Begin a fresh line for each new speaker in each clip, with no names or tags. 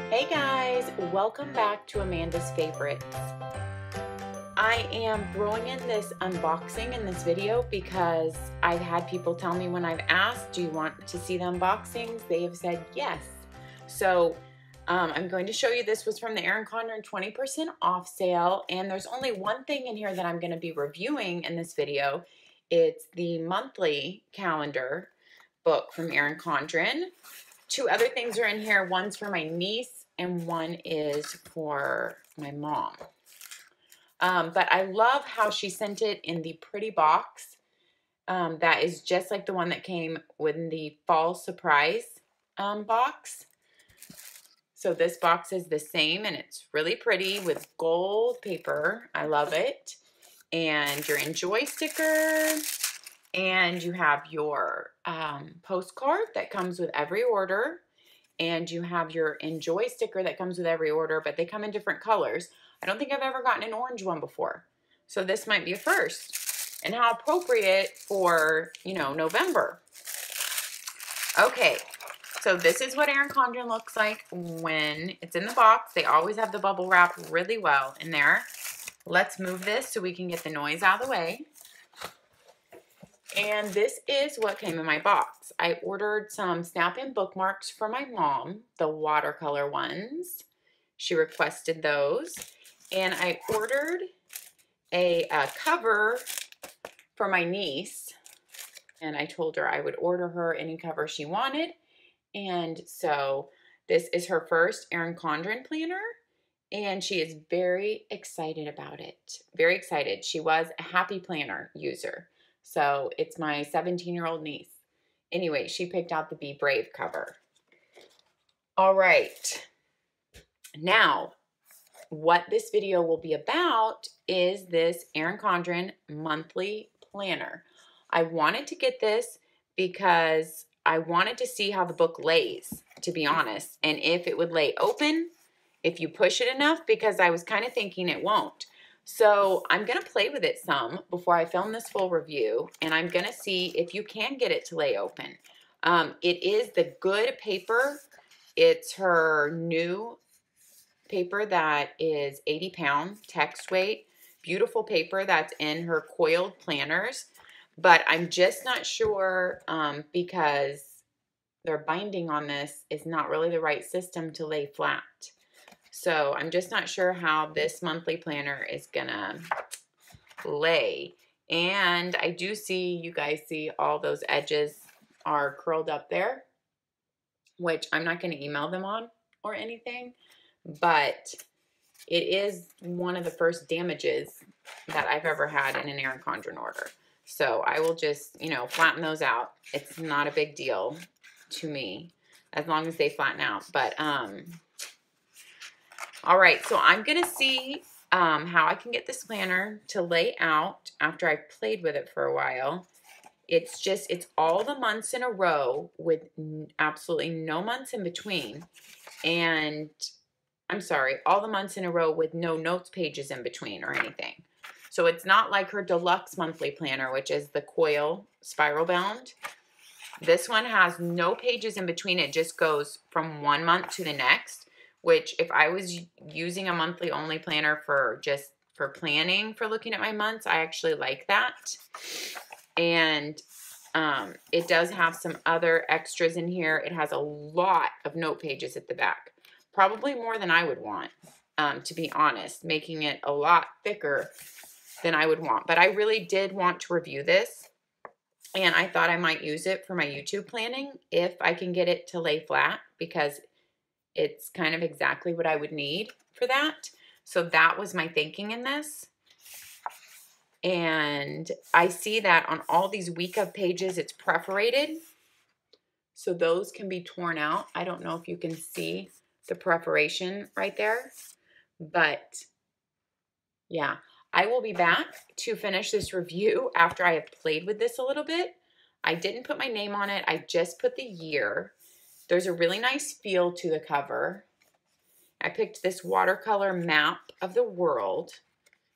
Hey guys, welcome back to Amanda's Favorites. I am throwing in this unboxing in this video because I've had people tell me when I've asked, do you want to see the unboxings? They have said yes. So I'm going to show you, this was from the Erin Condren 20% off sale, and there's only one thing in here that I'm going to be reviewing in this video. It's the monthly calendar book from Erin Condren. Two other things are in here. One's for my niece and one is for my mom. But I love how she sent it in the pretty box. That is just like the one that came with the fall surprise box. So this box is the same and it's really pretty with gold paper. I love it. And your enjoy sticker. And you have your postcard that comes with every order. And you have your enjoy sticker that comes with every order, but they come in different colors. I don't think I've ever gotten an orange one before. So this might be a first. And how appropriate for, you know, November. Okay, so this is what Erin Condren looks like when it's in the box. They always have the bubble wrap really well in there. Let's move this so we can get the noise out of the way. And this is what came in my box. I ordered some snap-in bookmarks for my mom, the watercolor ones. She requested those. And I ordered a cover for my niece. And I told her I would order her any cover she wanted. And so this is her first Erin Condren planner. And she is very excited about it. Very excited. She was a Happy Planner user. So it's my 17-year-old niece. Anyway, she picked out the Be Brave cover. All right. Now, what this video will be about is this Erin Condren monthly planner. I wanted to get this because I wanted to see how the book lays, to be honest, and if it would lay open, if you push it enough, because I was kind of thinking it won't. So I'm going to play with it some before I film this full review, and I'm going to see if you can get it to lay open. It is the good paper. It's her new paper that is 80 pound text weight. Beautiful paper that's in her coiled planners, but I'm just not sure because their binding on this is not really the right system to lay flat. So I'm just not sure how this monthly planner is gonna lay. And I do see, you guys see all those edges are curled up there, which I'm not gonna email them on or anything, but it is one of the first damages that I've ever had in an Erin Condren order. So I will just, you know, flatten those out. It's not a big deal to me as long as they flatten out. But, all right, so I'm going to see how I can get this planner to lay out after I've played with it for a while. It's all the months in a row with absolutely no months in between. And I'm sorry, all the months in a row with no notes pages in between or anything. So it's not like her deluxe monthly planner, which is the coil spiral bound. This one has no pages in between. It just goes from one month to the next. Which if I was using a monthly only planner for planning, for looking at my months, I actually like that. And it does have some other extras in here. It has a lot of note pages at the back. Probably more than I would want, to be honest, making it a lot thicker than I would want. But I really did want to review this. And I thought I might use it for my YouTube planning if I can get it to lay flat, because it's kind of exactly what I would need for that. So that was my thinking in this. And I see that on all these week of pages, it's perforated. So those can be torn out. I don't know if you can see the perforation right there. But yeah, I will be back to finish this review after I have played with this a little bit. I didn't put my name on it. I just put the year. There's a really nice feel to the cover. I picked this watercolor map of the world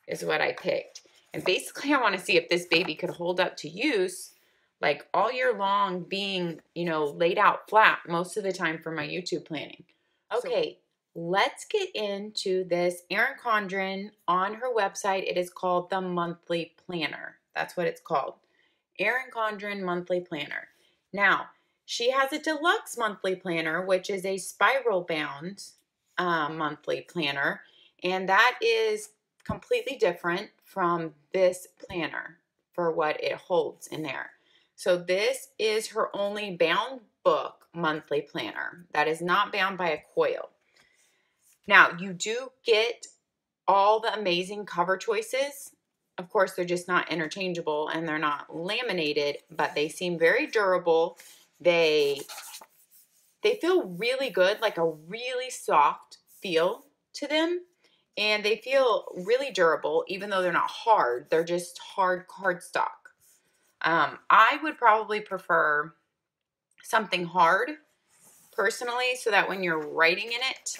is what I picked. And basically I want to see if this baby could hold up to use like all year long, being, you know, laid out flat most of the time for my YouTube planning. Okay, let's get into this Erin Condren. On her website, it is called the Monthly Planner. That's what it's called. Erin Condren Monthly Planner. Now, she has a deluxe monthly planner, which is a spiral bound monthly planner, and that is completely different from this planner for what it holds in there. So this is her only bound book monthly planner that is not bound by a coil. Now, you do get all the amazing cover choices. Of course, they're just not interchangeable and they're not laminated, but they seem very durable. They feel really good, like a really soft feel to them. And they feel really durable, even though they're not hard. They're just hard cardstock. I would probably prefer something hard, personally, so that when you're writing in it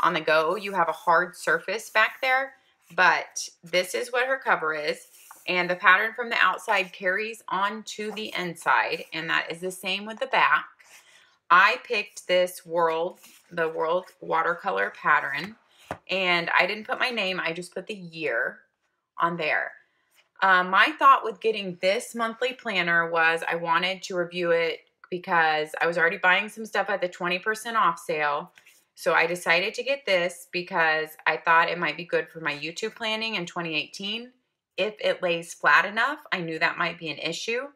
on the go, you have a hard surface back there. But this is what her cover is, and the pattern from the outside carries on to the inside, and that is the same with the back. I picked this the World watercolor pattern, and I didn't put my name, I just put the year on there. My thought with getting this monthly planner was I wanted to review it because I was already buying some stuff at the 20% off sale. So I decided to get this because I thought it might be good for my YouTube planning in 2018. If it lays flat enough, I knew that might be an issue,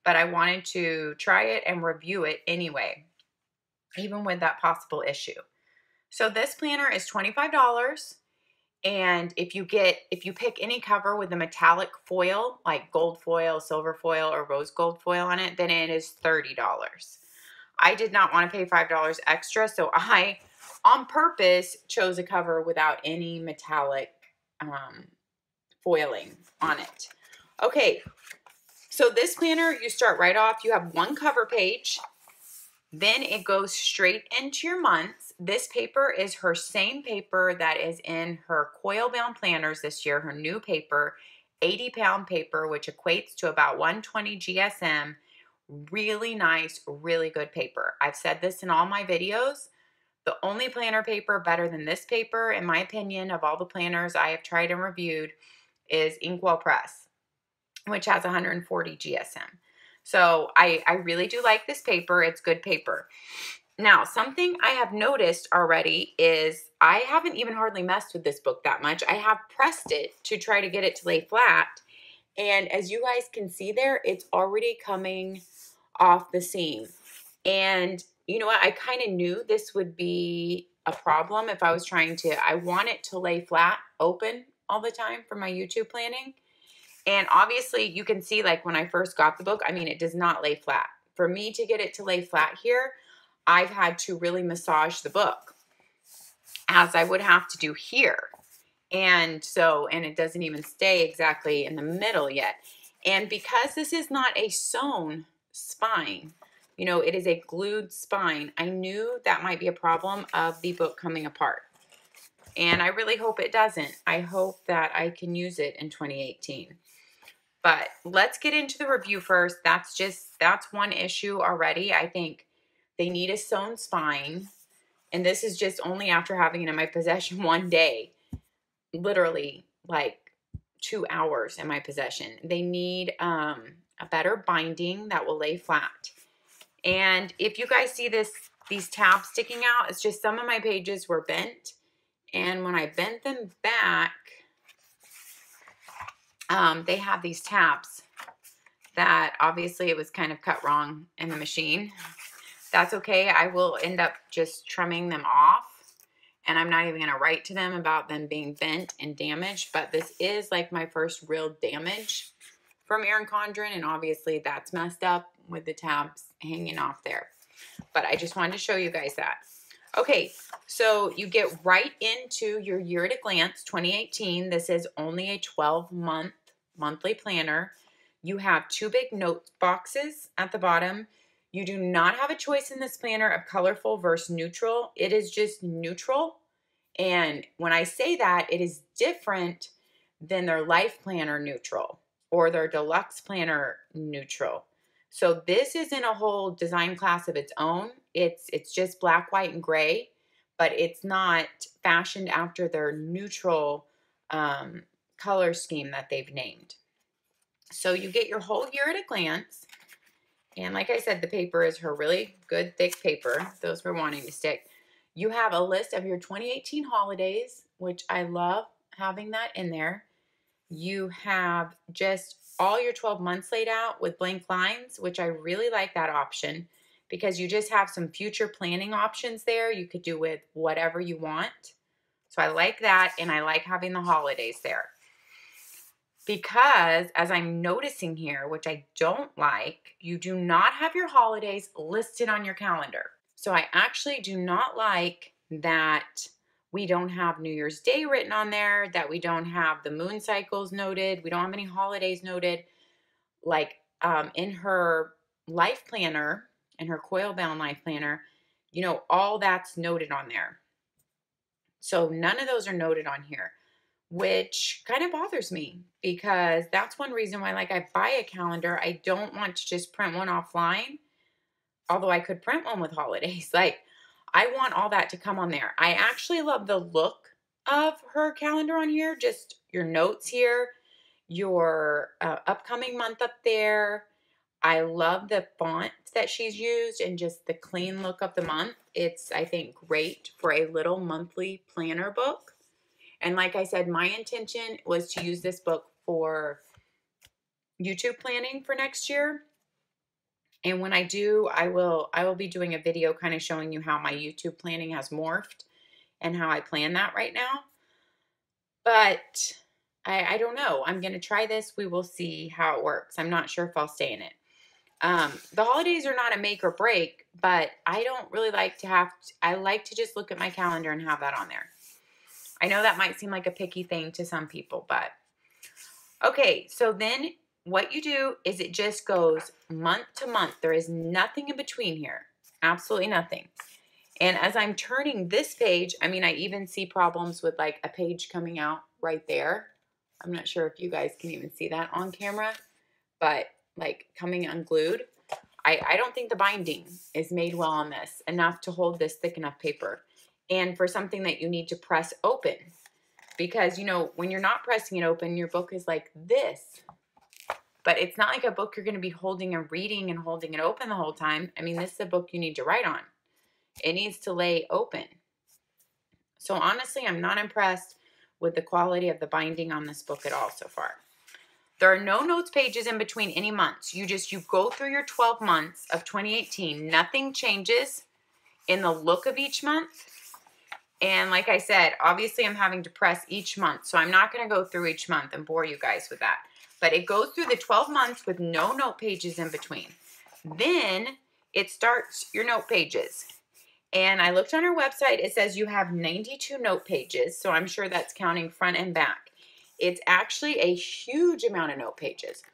but I wanted to try it and review it anyway, even with that possible issue. So this planner is $25. And if you pick any cover with a metallic foil, like gold foil, silver foil, or rose gold foil on it, then it is $30. I did not want to pay $5 extra, so I, on purpose, chose a cover without any metallic foiling on it. Okay, so this planner, you start right off. You have one cover page. Then it goes straight into your months. This paper is her same paper that is in her coil bound planners this year, her new paper, 80-pound paper, which equates to about 120 GSM. Really nice, really good paper. I've said this in all my videos. The only planner paper better than this paper, in my opinion, of all the planners I have tried and reviewed, is Inkwell Press, which has 140 GSM. So I really do like this paper. It's good paper. Now, something I have noticed already is I haven't even hardly messed with this book that much. I have pressed it to try to get it to lay flat. And as you guys can see there, it's already coming off the seam. And you know what? I kind of knew this would be a problem if I was trying to, I want it to lay flat open all the time for my YouTube planning. And obviously you can see, like, when I first got the book, I mean, it does not lay flat. For me to get it to lay flat here, I've had to really massage the book, as I would have to do here. And it doesn't even stay exactly in the middle yet. And because this is not a sewn spine, you know, it is a glued spine, I knew that might be a problem of the book coming apart. And I really hope it doesn't. I hope that I can use it in 2018. But let's get into the review first. That's one issue already. I think they need a sewn spine. And this is just only after having it in my possession one day. Literally like 2 hours in my possession. They need a better binding that will lay flat. And if you guys see these tabs sticking out, it's just some of my pages were bent. And when I bent them back, they have these tabs that obviously it was kind of cut wrong in the machine. That's okay. I will end up just trimming them off, and I'm not even going to write to them about them being bent and damaged, but this is like my first real damage from Erin Condren, and obviously that's messed up with the tabs hanging off there. But I just wanted to show you guys that. Okay, so you get right into your Year at a Glance 2018. This is only a 12-month monthly planner. You have 2 big note boxes at the bottom. You do not have a choice in this planner of colorful versus neutral. It is just neutral. And when I say that, it is different than their Life Planner neutral or their Deluxe Planner neutral. So this is in a whole design class of its own. It's just black, white, and gray, but it's not fashioned after their neutral color scheme that they've named. So you get your whole year at a glance. And like I said, the paper is her really good, thick paper. Those we're wanting to stick. You have a list of your 2018 holidays, which I love having that in there. You have just all your 12 months laid out with blank lines, which I really like that option because you just have some future planning options there. You could do with whatever you want. So I like that, and I like having the holidays there. Because as I'm noticing here, which I don't like, you do not have your holidays listed on your calendar. So I actually do not like that we don't have New Year's Day written on there, that we don't have the moon cycles noted. We don't have any holidays noted. Like in her life planner, in her coil bound life planner, you know, all that's noted on there. So none of those are noted on here, which kind of bothers me because that's one reason why, like, I buy a calendar. I don't want to just print one offline, although I could print one with holidays. Like, I want all that to come on there. I actually love the look of her calendar on here, just your notes here, your upcoming month up there. I love the font that she's used and just the clean look of the month. It's, I think, great for a little monthly planner book. And like I said, my intention was to use this book for YouTube planning for next year. And when I do, I will be doing a video kind of showing you how my YouTube planning has morphed and how I plan that right now. But I don't know. I'm going to try this. We will see how it works. I'm not sure if I'll stay in it. The holidays are not a make or break, but I don't really like to have, I like to just look at my calendar and have that on there. I know that might seem like a picky thing to some people, but okay. So then what you do is it just goes month to month. There is nothing in between here. Absolutely nothing. And as I'm turning this page, I mean, I even see problems with like a page coming out right there. I'm not sure if you guys can even see that on camera, but like coming unglued. I don't think the binding is made well on this enough to hold this thick enough paper. And for something that you need to press open, because, you know, when you're not pressing it open, your book is like this, but it's not like a book you're going to be holding and reading and holding it open the whole time. I mean, this is a book you need to write on. It needs to lay open. So honestly, I'm not impressed with the quality of the binding on this book at all so far. There are no notes pages in between any months. You go through your 12 months of 2018. Nothing changes in the look of each month. And like I said, obviously I'm having to press each month. So I'm not going to go through each month and bore you guys with that. But it goes through the 12 months with no note pages in between. Then it starts your note pages. And I looked on her website. It says you have 92 note pages. So I'm sure that's counting front and back. It's actually a huge amount of note pages.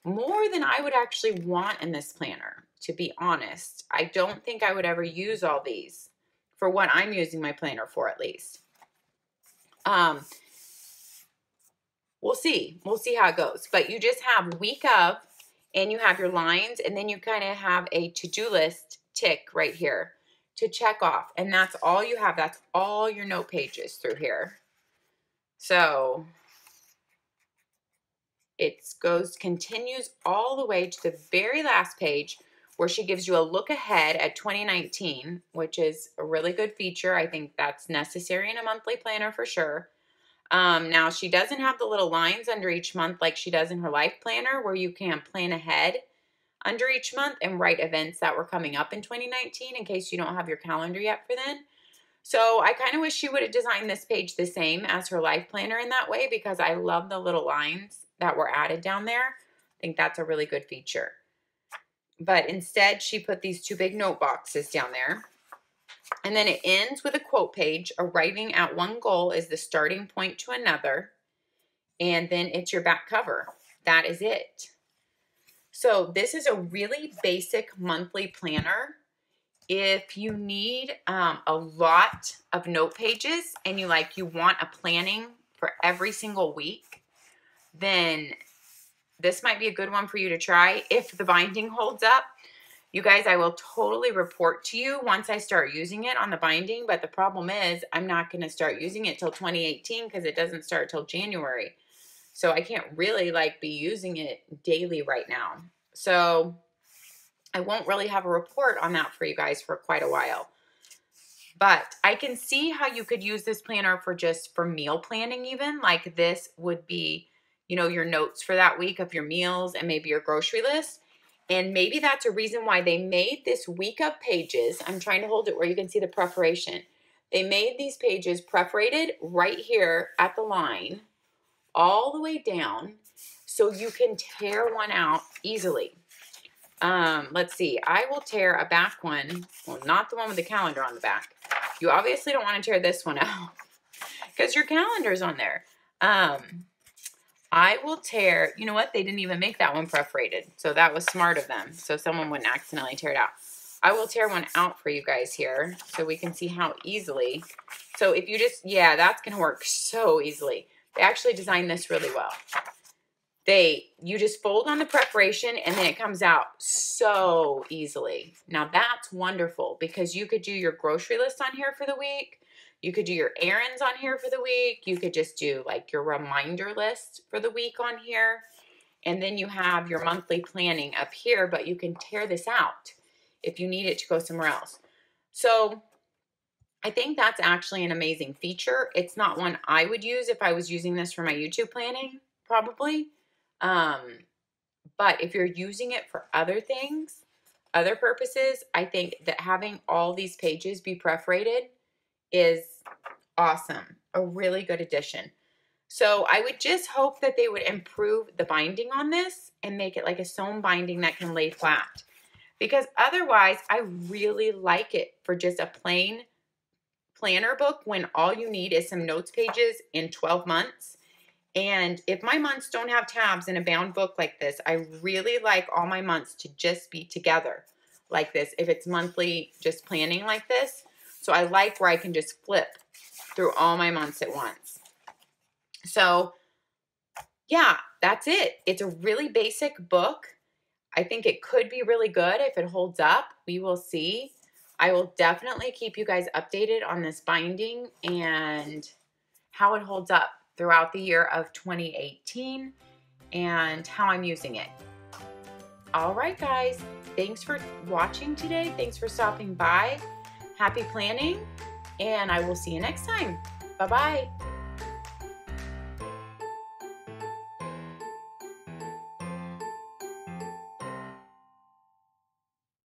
More than I would actually want in this planner, to be honest. I don't think I would ever use all these for what I'm using my planner for, at least. We'll see. We'll see how it goes. But you just have week of, and you have your lines, and then you kind of have a to-do list tick right here to check off. And that's all you have. That's all your note pages through here. So it continues all the way to the very last page where she gives you a look ahead at 2019, which is a really good feature. I think that's necessary in a monthly planner for sure. Now, she doesn't have the little lines under each month like she does in her life planner where you can plan ahead under each month and write events that were coming up in 2019 in case you don't have your calendar yet for then. So I kind of wish she would have designed this page the same as her life planner in that way because I love the little lines that were added down there. I think that's a really good feature. But instead, she put these two big note boxes down there. And then it ends with a quote page. Arriving at one goal is the starting point to another. And then it's your back cover. That is it. So this is a really basic monthly planner. If you need a lot of note pages and you want a planning for every single week, then this might be a good one for you to try if the binding holds up. You guys, I will totally report to you once I start using it on the binding, but the problem is I'm not going to start using it till 2018 because it doesn't start till January. So I can't really be using it daily right now. So I won't really have a report on that for you guys for quite a while. But I can see how you could use this planner for meal planning even. Like this would be, your notes for that week of your meals and maybe your grocery list. And maybe that's a reason why they made this week of pages. I'm trying to hold it where you can see the preparation. They made these pages perforated right here at the line, all the way down, so you can tear one out easily. Let's see. I will tear a back one. Well, not the one with the calendar on the back. You obviously don't want to tear this one out because your calendar's on there. I will tear, you know what? They didn't even make that one perforated. So that was smart of them. So someone wouldn't accidentally tear it out. I will tear one out for you guys here so we can see how easily. So if you just, yeah, that's going to work so easily. They actually designed this really well. You just fold on the preparation and then it comes out so easily. Now that's wonderful because you could do your grocery list on here for the week. You could do your errands on here for the week. You could just do your reminder list for the week on here. And then you have your monthly planning up here, but you can tear this out if you need it to go somewhere else. So I think that's actually an amazing feature. It's not one I would use if I was using this for my YouTube planning, probably. But if you're using it for other things, other purposes, I think that having all these pages be perforated is awesome. A really good addition. So I would just hope that they would improve the binding on this and make it like a sewn binding that can lay flat. Because otherwise, I really like it for just a plain planner book when all you need is some notes pages in 12 months. And if my months don't have tabs in a bound book like this, I really like all my months to just be together like this. If it's monthly, just planning like this. So I like where I can just flip through all my months at once. So yeah, that's it. It's a really basic book. I think it could be really good if it holds up. We will see. I will definitely keep you guys updated on this binding and how it holds up throughout the year of 2018 and how I'm using it. All right, guys. Thanks for watching today. Thanks for stopping by. Happy planning, and I will see you next time. Bye-bye.